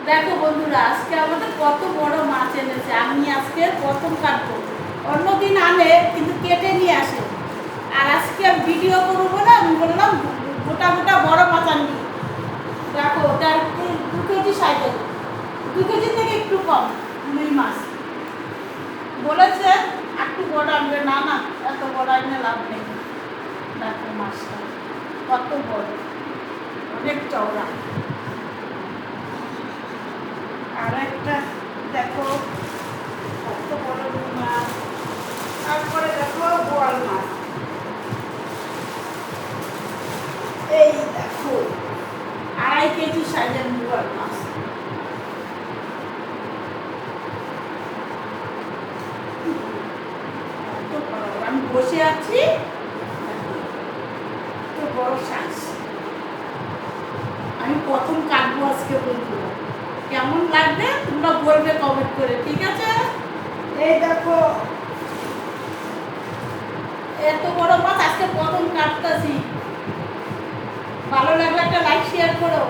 দেখো বন্ধুরা, আজকে আমাদের কত বড় মাছ এনেছে। আমি আজকে প্রথম কাটবো। অন্যদিন আনে কিন্তু কেটে নিয়ে আসে। আর আজকে ভিডিও করবো না, আমি বললাম গোটা গোটা বড় মাছ আনবি। দেখো ওটা 2 কেজি সাইজের, 2 কেজি থেকে একটু কম রুই মাছ বলেছে। একটু বড় আনবে, না না এত বড় আনলে লাভ নেই। দেখো মাছটা কত বড়, অনেক চওড়া। আর একটা দেখো কত বড় রুই মাছ। তারপরে দেখো বোয়াল মাছ, এই দেখো 2.5 কেজি সাইজের বোয়াল মাছ। আমি বসে আছি, তো বড় সাইজ। আমি প্রথম কাটবো আজকে বন্ধুরা, কেমন লাগবে তোমরা বলবে কমেন্ট করে, ঠিক আছে? এই দেখো এত বড় মাছ আজকে প্রথম কাটতেছি। ভালো লাগলে একটা লাইক শেয়ার করো।